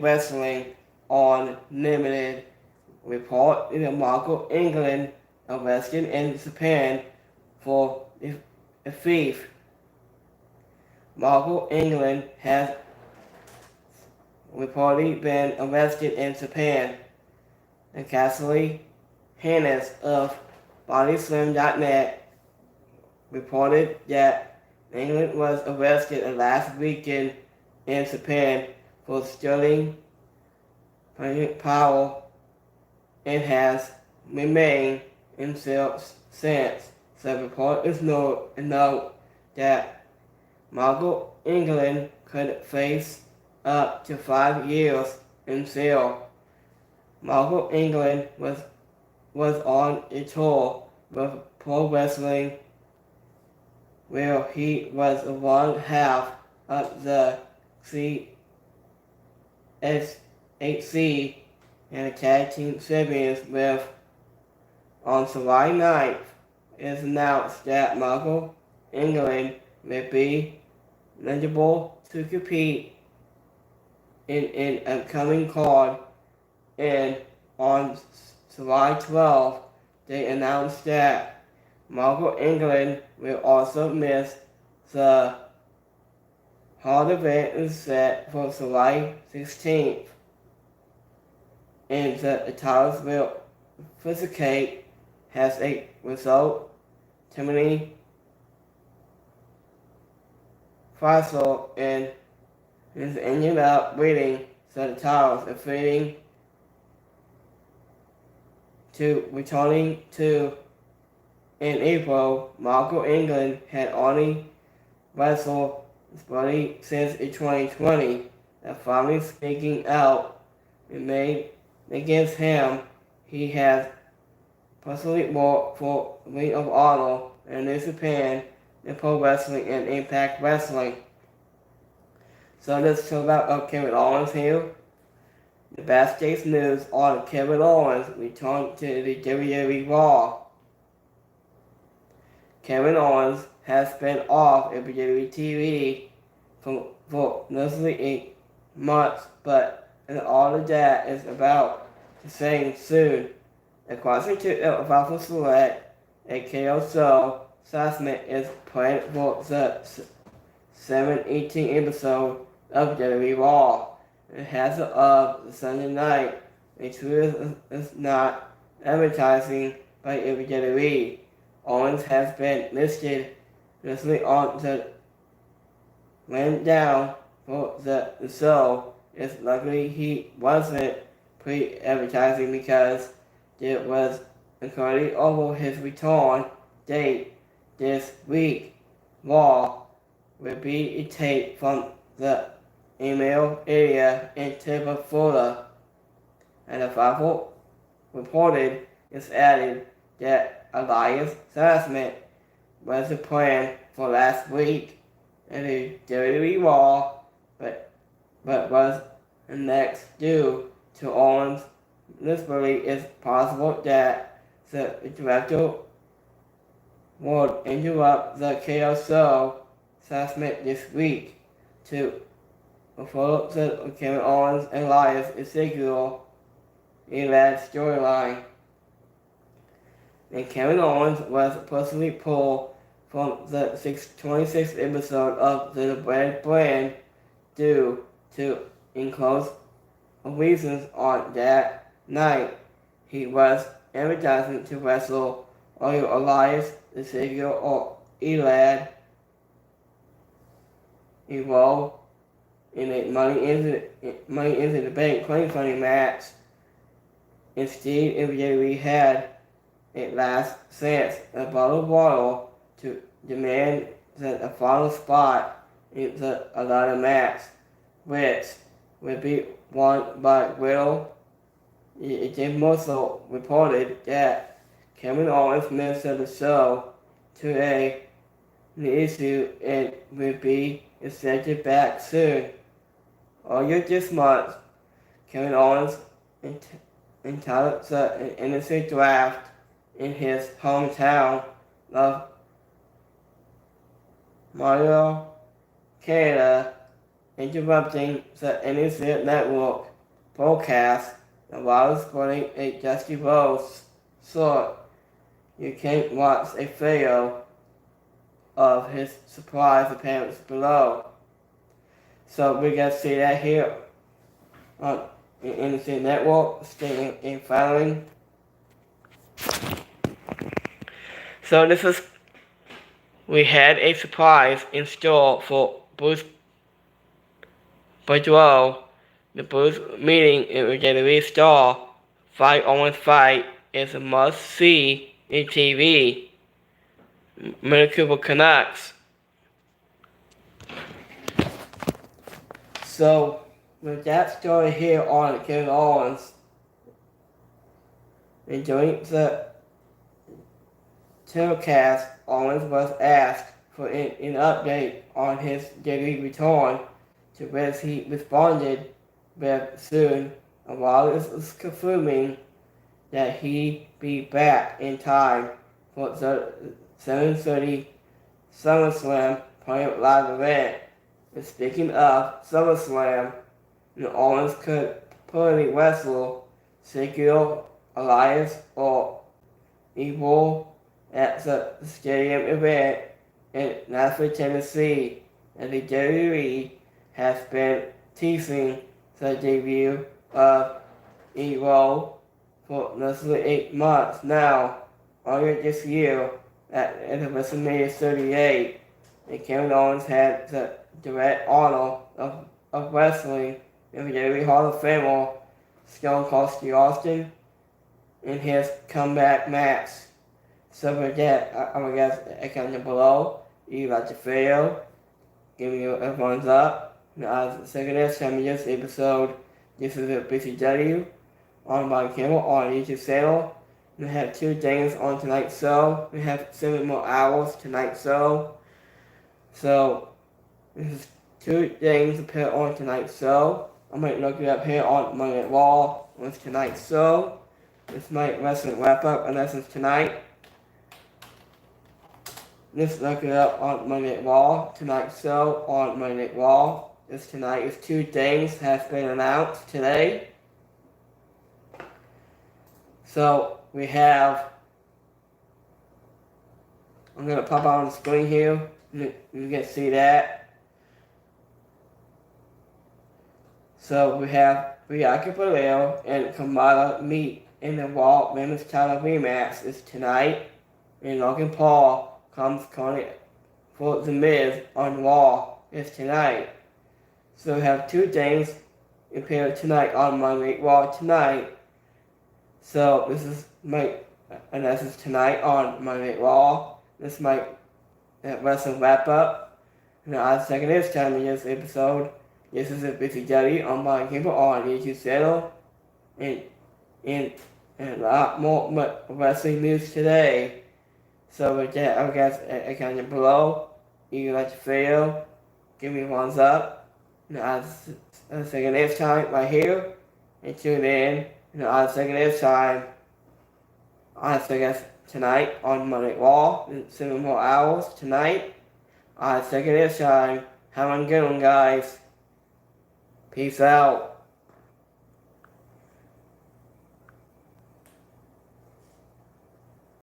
Wrestling on Limited report in Marco England arrested in Japan for a thief. Marco England has reportedly been arrested in Japan. And Cassidy Hannes of BodySlim.net reported that England was arrested last weekend in Japan for stealing power and has remained in jail since. The report is note that Margot England could face up to 5 years in jail. Margot England was on a tour with pro wrestling where he was one half of the CSHC and the tag team champions with. On July 9th, it is announced that Margot England will be eligible to compete in an upcoming card, and on July 12th, they announced that Margot England will also miss the hard event is set for July 16th, and the titles will physicate as a result. Timothy Faisal and is ended up winning the titles, defeating to returning to in April. Marco England had only wrestled his body since 2020. And finally speaking out and made against him, he has personally worked for Ring of Honor and New Japan in Pro Wrestling and Impact Wrestling. So let's talk about Kevin Owens here. The backstage news on Kevin Owens returned to the WWE Raw. Kevin Owens has been off of WWE TV for mostly 8 months, but all of that is about the same soon. According to Alpha Select, a KO show assessment is planned for the 7/18 episode of WWE Raw. It has of the Sunday night. A truth is not advertising by WWE. Owens has been listed recently on the went down for the show. It's likely he wasn't pre-advertising because there was inquiry over his return date this week. Raw will be a tape from the email area in Tampa, Florida. And the Bible reported is added that Elias Sassman was the plan for last week and the WWE Raw, but was next due to Owens. This belief is possible that the director would interrupt the KO show assessment this week to follow the Kevin Owens and Elias Ezekiel in that storyline. And Kevin Owens was personally pulled from the 26th episode of the brand due to enclosed reasons on that night. He was advertising to wrestle either Elias Ezekiel or Elad involved in a Money into the Bank claim match. Instead, WWE had a last chance at Battle Royal to demand that a final spot in the ladder match, which would be won by Will. Jim Russell reported that Kevin Owens missed the show today. The issue and will be accepted back soon. Earlier this month, Kevin Owens entitled the innocent draft in his hometown of Montreal, Canada, interrupting the NBC network forecast, the water splitting a dusty road sort. You can't watch a video of his surprise appearance below. So we can see that here on the NBC network, staying in following. So we had a surprise in store for Bruce Boudreaux. The Bruce meeting with WWE star Owens fight is a must-see in TV. Vancouver Canucks. So, with that story here on Kevin Owens, and during the telecast, Owens was asked for an update on his WWE return, to which he responded with soon, and while this is confirming that he be back in time for the 7:30 SummerSlam Private Live event. And speaking of SummerSlam, Owens could probably wrestle Sergio Elias or Evil at the stadium event in Nashville, Tennessee, and the WWE has been teasing the debut of Evil for roughly 8 months now. Earlier this year, at WrestleMania 38, and Kevin Owens had the direct honor of wrestling in the WWE Hall of Famer Stone Cold Steve Austin in his comeback match. So with that, I'm going to guess a comment below. If you like the video, give me a thumbs up. Now, second time in this episode, this is a BCW on my channel on YouTube channel. We have 2 things on tonight's show. We have 7 more hours tonight's show. So, this is 2 things to put on tonight's show. I might look it up here on Monday Night Raw. What's tonight's show? This might wrestling wrap-up unless it's tonight. Let's look it up on Monday Night Raw. Tonight's show on Monday Night Raw. Tonight is 2 things has been announced today. So we have, I'm going to pop on the screen here. You can see that. So we have Bianca Belair and Kamala meet in the Raw Women's title rematch is tonight. And Logan Paul comes calling for The Miz on Raw is tonight. So we have 2 things appear tonight on Monday Night Raw tonight. So this is and this is tonight on Monday Night Raw. This might wrestling wrap up. And the second this time in this episode, this is a BCW on my cable on YouTube channel. And a lot more wrestling news today. So with that, I guess a comment below. If you like the video, give me a thumbs up. Now, I'll second this time right here, and tune in. I'll second this time. I'll second tonight on Monday Raw, 7 more hours tonight. I'll second this time. Have a good one, guys. Peace out.